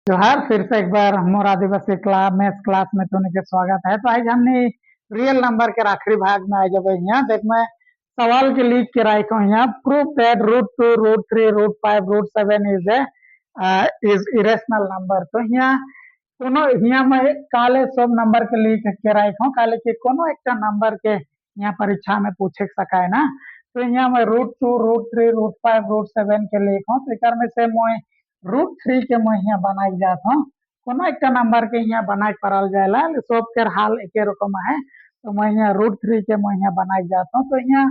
जोहार फिर से एक बार मोर आदिवासी क्लास मैथ्स क्लास में तुमने के स्वागत है। तो आज हमने रियल नंबर के आखिरी भाग में आ जब यहाँ देख मैं सवाल के लिख के रखो यहाँ proof that √2 √3 √5 √7 is irrational number. तो यहाँ कोनो यहाँ मैं काले सब नंबर के लिख के रखो काले के कोनो एक नंबर के यहाँ परीक्षा में पूछे सका है ना। तो यहाँ मैं √2 √3 √5 √7 के लिखो तो एक में से मैं √3 के मैं यहाँ बनाई जात हूँ कोनो एक नंबर के यहाँ बनाई पड़ल जाएला सब के हाल एक रकम है। तो मैं यहाँ √3 के मैं यहाँ बनाई जात हूँ। तो यहाँ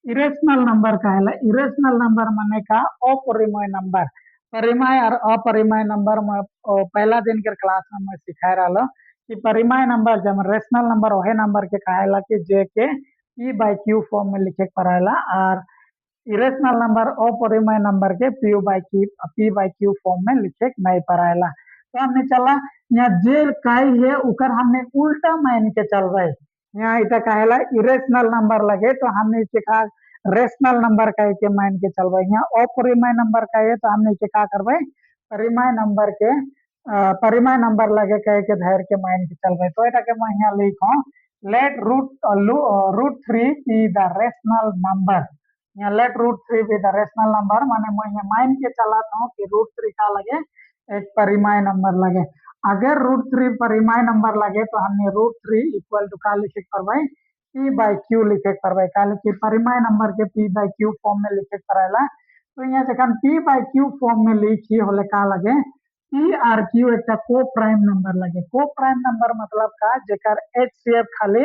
इरेशनल नंबर कहेला इरेशनल नंबर माने का अपरिमेय नंबर। परिमेय और अपरिमेय नंबर में पहला दिन के क्लास में मैं सिखा रहा कि परिमेय नंबर जब रेशनल नंबर वही नंबर के कहेला कि जे के p/q फॉर्म में लिखे पड़ेला और इरेशनल नंबर अपरिमेय नंबर के p/q फॉर्म में लिखे नहीं पड़ेला। तो हमने चला यहाँ जे काई है उकर हमने उल्टा मान के चल रहे यहाँ इतना कहेला इरेशनल नंबर लगे तो हमने सिखा रेशनल नंबर कह के मान के चल रहे यहाँ अपरिमेय नंबर कहे तो हमने क्या करवे परिमेय नंबर के परिमेय नंबर लगे कह के धैर्य के मान के चल रहे। तो ये के मैं यहाँ लिखो let √3 be the rational number. यहाँ let √3 be the rational number माने मैं यहाँ मान के चलाता हूँ कि √3 का लगे एक परिमेय नंबर लगे। अगर √3 परिमेय नंबर लगे तो हमने √3 इक्वल टू का लिखे करवाई p/q लिखे करवाई काले कि परिमेय नंबर के p/q फॉर्म में लिखे कराला। तो यहाँ जखन p/q फॉर्म में लिखी होले का लगे p और q एक को प्राइम नंबर लगे। को प्राइम नंबर मतलब का जेकर HCF खाली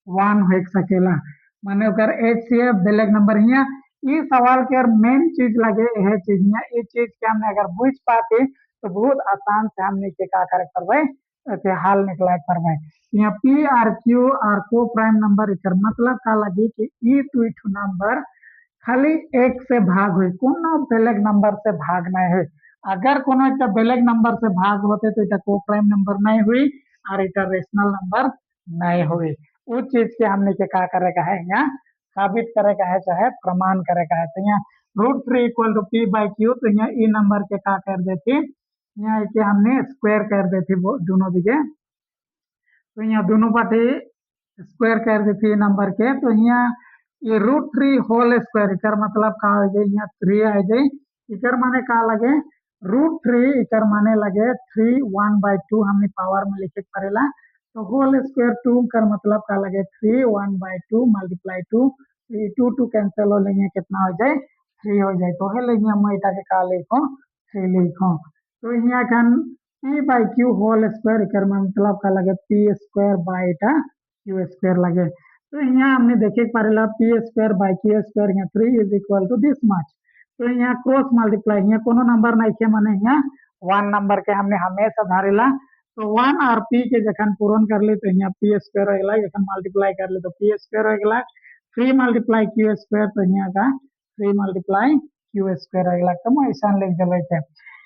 1 हो सकेला माने ओकर HCF बेलेग नंबर हिया ये सवाल के मेन चीज लगे यह चीज ये चीज के हमने अगर बुझ पाते तो बहुत आसान से हमने के का करे करवे के हाल निकला करवे। यहाँ p और q और को प्राइम नंबर एकर मतलब का लगे कि ई टू नंबर खाली एक से भाग हुई कोनो बेलेग नंबर से भाग नहीं हुई। अगर कोनो एक बेलेग नंबर से भाग होते तो इटा को प्राइम नंबर नहीं हुई और इटा रेशनल नंबर नहीं हुई। उस चीज के हमने के का करेगा है यहाँ साबित करेगा है चाहे प्रमाण करेगा है। तो यहाँ √3 इक्वल टू p/q तो यहाँ ई नंबर के का कर देती यहाँ के हमने स्क्वायर कर देती दोनों दिखे। तो यहाँ दोनों पार्टी स्क्वायर कर देती नंबर के तो यहाँ ये √3 होल स्क्वायर इकर मतलब का हो जाए यहाँ 3 आ जाए इकर माने का लगे √3 इकर माने लगे 3 1/2 हमने पावर में लिखे करेला। तो होल स्क्वायर 2 कर मतलब का लगे 3 1/2 मल्टीप्लाई 2 2 कैंसिल हो लेंगे कितना हो जाए 3 हो जाए। तो है लेंगे हम इटा के का लिखो 3 लिखो। तो यहाँ कन p/q होल स्क्वायर इकर मतलब का लगे p² q स्क्वायर लगे। तो यहाँ हमने देखे पड़ेला p²/q² यहाँ 3 is equal to this much. तो यहाँ क्रॉस मल्टीप्लाई यहाँ कोनो नंबर नहीं के माने यहाँ 1 नंबर के हमने हमेशा धारेला। तो 1 और p के जखन पूर्ण कर ली तो यहाँ p² हो गला जखन मल्टीप्लाई कर ली तो p² हो गला 3 मल्टीप्लाई q² तो यहाँ का 3 मल्टीप्लाई q² हो गला। तो मैं ऐसा लिख देवे थे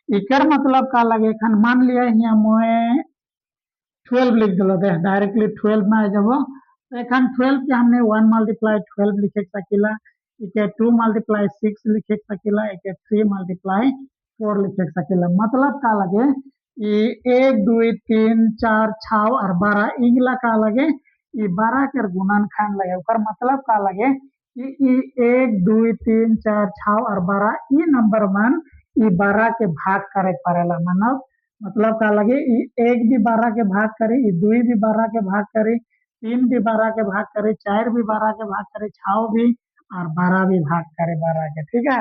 इकर मतलब का लगे खन मान लिया यहाँ मैं 12 लिख दिलो दे डायरेक्टली 12 में आ जाबो। तो एखन 12 के हमने 1 मल्टीप्लाई 12 लिखे सकीला इके 2 मल्टीप्लाई 6 लिखे सकीला इके 3 मल्टीप्लाई 4 लिखे सकीला। मतलब का लगे ये 1 2 3 4 6 और 12 इगला का लगे ये 12 के गुणनखंड लगे ओकर मतलब का लगे कि 1 2 3 4 6 और 12 ई नंबर मन ये 12 के भाग करे पड़ेला मतलब का लगे एक भी 12 के भाग करे 2 भी 12 के भाग करे 3 भी 12 के भाग करे 4 भी 12 के भाग करे 6 भी और 12 भी भाग करे 12 के। ठीक है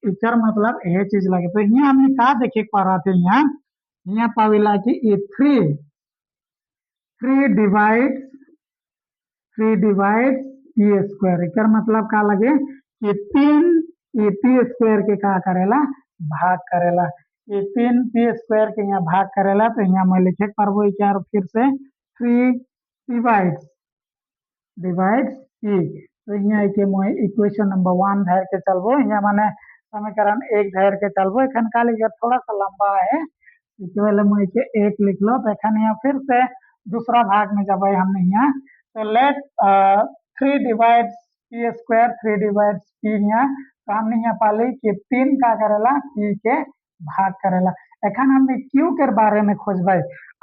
इकर मतलब यह चीज लगे। तो यहाँ हमने कहा देखे पा रहा थे यहाँ पाविला की 3 डिवाइड्स p² इकर मतलब का लगे कि 3 p² के का करेला भाग करेला ये 3 p² के यहाँ भाग करेला। तो यहाँ मैं लिखे पारबो क्या फिर से 3 डिवाइड्स p। तो यहाँ के मैं इक्वेशन नंबर 1 धैर के चलबो यहाँ माने समीकरण 1 धैर के चलबो एखन का लिखे थोड़ा सा लंबा है इसके मैं के 1 लिख लो। तो एखन यहाँ फिर से दूसरा भाग में जब हमने यहाँ तो late 3 divides p² 3 divides p यहाँ तो हमने यहाँ पाली कि 3 का करेला p के भाग करेला। एखन हमने क्यू के बारे में खोजबे।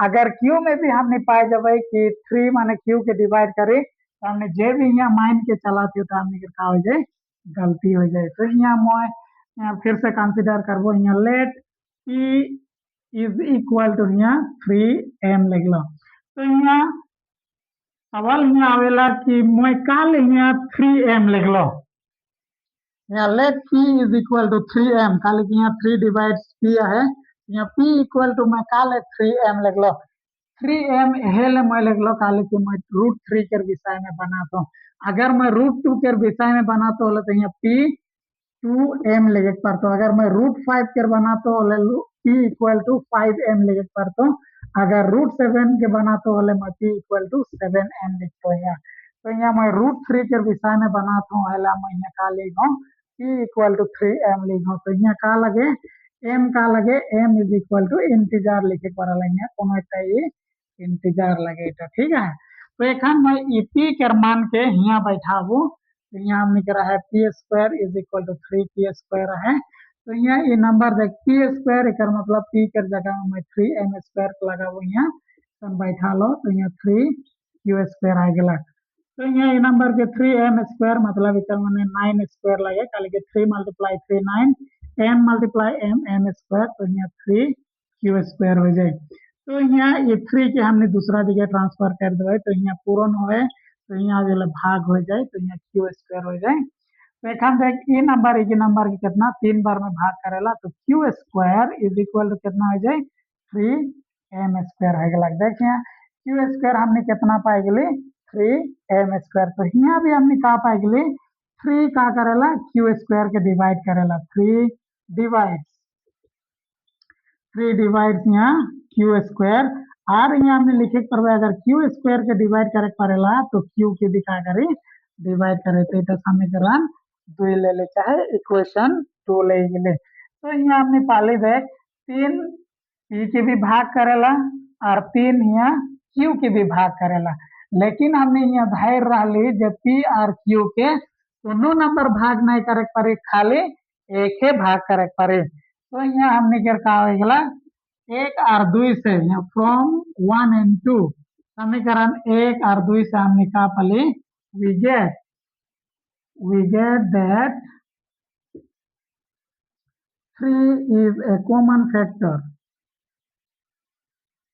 अगर क्यू में भी हमने पाए जब कि 3 माने क्यू के डिवाइड करे तो हमने जे भी यहाँ मान के चलाती तो हमने का हो जाए गलती हो जाए। तो यहाँ मैं फिर से कंसीडर करबो, यहाँ let P is equal to यहाँ 3m लिख लो। तो यहाँ सवाल यहाँ आवेला कि मैं काल यहाँ 3m लिख लो। यहाँ let p is equal to 3m, खाली कि यहाँ 3 डिवाइड्स p है, यहाँ p इक्वल टू मैं काल 3m लिख लो। 3m हेल मैं लिख लो काले कि मैं √3 के विषय में बनाता हूँ। अगर मैं √2 के विषय में बनाता हूँ तो यहाँ p 2m लिखे पड़ता हूँ। अगर मैं √5 के बनाता हूँ p इक्वल टू 5m लिखे पड़ता हूँ। अगर √7 के बनाता हूँ मैं p इक्वल टू 7m लिखता हूँ। तो यहाँ मैं √3 के विषय में बनाता हूँ, मैं यहाँ का लिखा हूँ p इक्वल टू 3m लिखा हूँ। तो यहाँ का लगे m का लगे m is equal to integer लिखे पड़ा यहाँ कोनो एक इंटीजर लगे तो ठीक है। तो एखन मैं p के मान के यहाँ बैठाबू, तो यहाँ हमने करा है p² is equal to 3p² है। तो यहाँ ये नंबर देख p² एक मतलब p के जगह में मैं 3m² लगाबू यहाँ तो बैठा लो, तो यहाँ 3q² आ गया। तो यहाँ ये नंबर के 3m² मतलब एक मैंने 9² लगे कल के 3 × 3 9 m × m² तो यहाँ 3q² हो जाए। तो यहाँ ये 3 के हमने दूसरा जगह ट्रांसफर कर दे तो यहाँ पूर्ण हो तो यहाँ जो भाग हो जाए तो यहाँ q² हो जाए। तो एखन देख ये नंबर के कितना 3 बार में भाग करेला तो q² इज इक्वल टू कितना हो जाए 3m² है गया। देख यहाँ q² हमने कितना पाए गए 3m²। तो यहाँ भी हमने कहा पाए गए 3 का करेला q² के डिवाइड करेला 3 डिवाइड्स यहाँ q² और यहाँ हमने लिखे पर अगर q² के डिवाइड करे पड़ेला तो q के भी क्या करे डिवाइड करे तो समीकरण 2 ले ले चाहे इक्वेशन 2 ले ले। तो यहाँ हमने पहले देख 3 p के भी भाग करेला और 3 यहाँ q के भी भाग करेला, लेकिन हमने यहाँ धैर्य रही जब p और q के दोनों नंबर भाग नहीं करे पड़े खाली एक ही भाग करे पड़े। तो यहाँ हमने क्या हो गया 1 और 2 से यहाँ फ्रॉम 1 and 2 समीकरण 1 और 2 से हमने कहा पहले we get that 3 is a common factor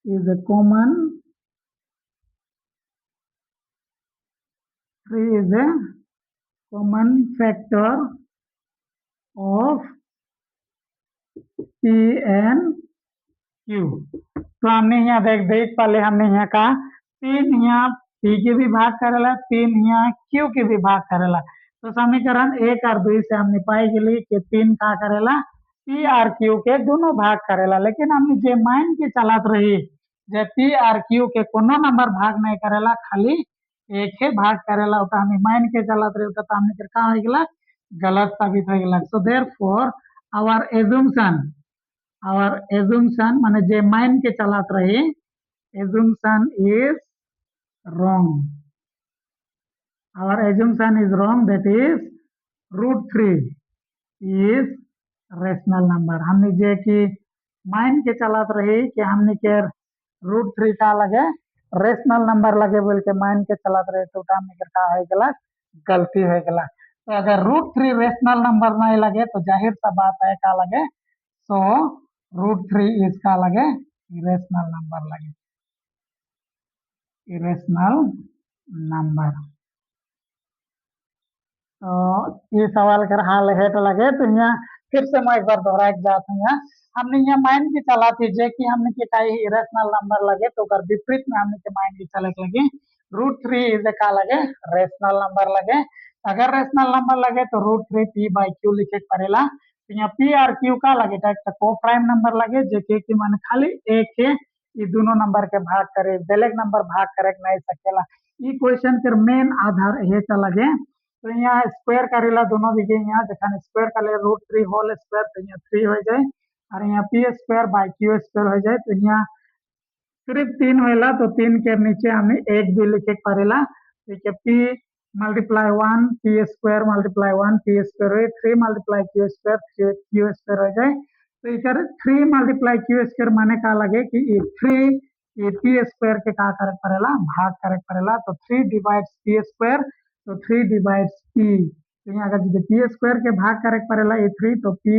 is a common 3 is a common factor of p and q। तो हमने यहाँ देख पहले हमने यहाँ कहा 3 यहाँ p के भी भाग करेला 3 यहाँ q के भी भाग करेला। तो समीकरण 1 और 2 से हमने पाई गई कि 3 का करेला p और q के दोनों भाग करेला, लेकिन हमने जे मान के चलात रही जे p और q के कोनो नंबर भाग नहीं करेला खाली एक ही भाग करेला तो हमें मान के चलात रही तो हमने क्या हो गया गलत साबित हो गया। सो देयरफॉर आवर एजुम्पशन माने जे मान के चलात रही assumption is wrong। our assumption is wrong, that is √3 is rational number. हमने जे कि मान के चलात रही कि हमने के √3 का लगे रेशनल नंबर लगे बोल के मान के चलात रहे तो हमने का हो गया गलती हो गया। तो अगर √3 रेशनल नंबर नहीं लगे तो जाहिर सा बात है का लगे सो √3 इसका लगे इरेशनल नंबर लगे इरेशनल नंबर। तो ये सवाल कर हाल हेट लगे तो यहाँ फिर से मैं एक बार दोहरा के जाता हूँ। यहाँ हमने यहाँ मान के चला जे कि हमने के का इरेशनल नंबर लगे तो अगर विपरीत में हमने के मान के चले लगे √3 इज का लगे रेशनल नंबर लगे। अगर रेशनल नंबर लगे तो √3 p/q लिखे पड़ेला। तो यहाँ p और q का लगे को प्राइम नंबर लगे जे कि मान खाली एक है ये दोनों नंबर के भाग करे बेलेग नंबर भाग करे नहीं सकेला। ये क्वेश्चन के मेन आधार ये लगे। तो यहाँ स्क्वायर करेला दोनों दिखे यहाँ जखन स्क्वायर कर √3 होल स्क्वायर तो यहाँ 3 हो जाए और यहाँ p²/q² हो जाए। तो यहाँ सिर्फ 3 होला तो 3 के नीचे हमें 1 भी लिखे पड़ेला। ठीक है p × 1 p² × 1 p² 3 × q² q² हो जाए। तो इकर 3 मल्टीप्लाई क्यू स्क्वायर माने का लगे कि ये 3 ये पी स्क्वायर के का करे पड़ेला भाग करे पड़ेला। तो 3 डिवाइड्स पी स्क्वायर, तो 3 डिवाइड्स पी। तो यहाँ अगर जो पी स्क्वायर के भाग करे पड़ेला ये 3, तो पी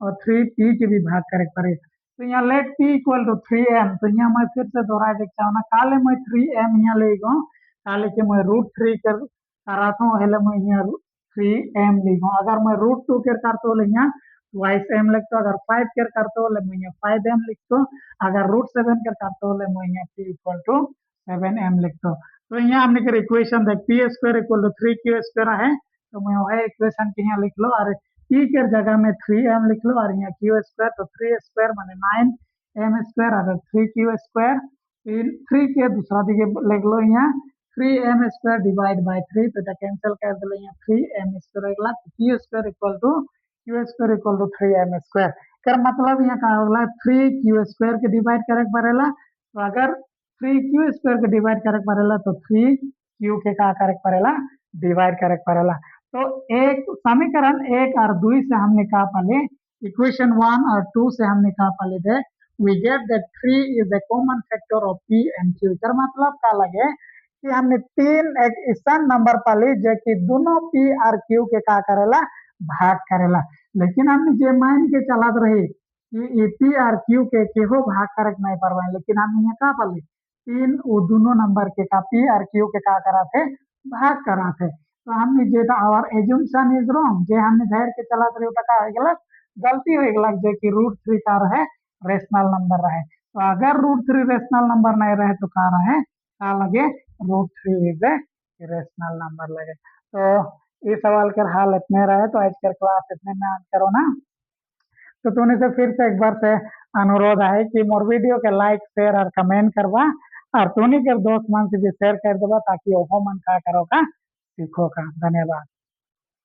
और 3 पी के भी भाग करे पड़े। तो यहाँ let P equal to 3m। तो यहाँ मैं फिर से दोहराए देखता हूँ ना, काले मैं 3m यहाँ ले गो, काले के मैं √3 कर कराता हूँ, हेले मैं यहाँ 3m लिखो। अगर मैं √2 कर करते हो यहाँ ट्वाइस m लिखते, अगर 5 कर करते हो मैं यहाँ 5m लिखते, अगर √7 कर करते हो मैं यहाँ p इक्वल टू 7m लिखते। तो यहाँ हमने कर इक्वेशन देख P square equal to 3q square है, तो मैं वही इक्वेशन के यहाँ लिख लो और p के जगह में 3m लिख लो और यहाँ q स्क्वायर, तो 3 स्क्वायर माने 9m स्क्वायर, अगर 3q स्क्वायर 3 के दूसरा दिखे लिख लो यहाँ 3m स्क्वायर डिवाइड बाय 3, तो कैंसिल कर दो यहाँ 3m स्क्वायर अगला, q square equal to q square equal to 3m square. कर मतलब यहाँ का होगा 3q स्क्वायर के डिवाइड करे पड़ेला। तो अगर 3q स्क्वायर के डिवाइड करे पड़ेला तो 3q के का करे पड़ेला डिवाइड करे पड़ेला। तो एक समीकरण 1 और 2 से हमने कहा पाले, इक्वेशन 1 और 2 से हमने कहा पाले दे we get that 3 is a common factor of p and q। कर मतलब का लगे कि हमने 3 एक ऐसा नंबर पाली जो कि दोनों p और q के का करेला भाग करेला। लेकिन हमने जे मान के चलत रही कि ये p और q के केहो भाग करे नहीं परवाए, लेकिन हम यहाँ का पाली 3 वो दोनों नंबर के का p और q के का करा थे भाग करा थे। तो हमने जे आवर एजम्पशन इज रॉन्ग, जे हमने धैर्य के चलत रही का हो गलत गलती हो गलत, जे कि √3 का रहे रेशनल नंबर रहे। तो अगर √3 रेशनल नंबर नहीं रहे तो का रहे का लगे √3 इज ए रेशनल नंबर लगे। तो ये सवाल कर हाल इतने रहे, तो आज कर क्लास इतने में करो ना। तो तुमने से फिर से एक बार से अनुरोध है कि मोर वीडियो के लाइक शेयर और कमेंट करवा और तुनी के दोस्त मन से भी शेयर कर देवा ताकि वो मन का करो का सीखो का। धन्यवाद।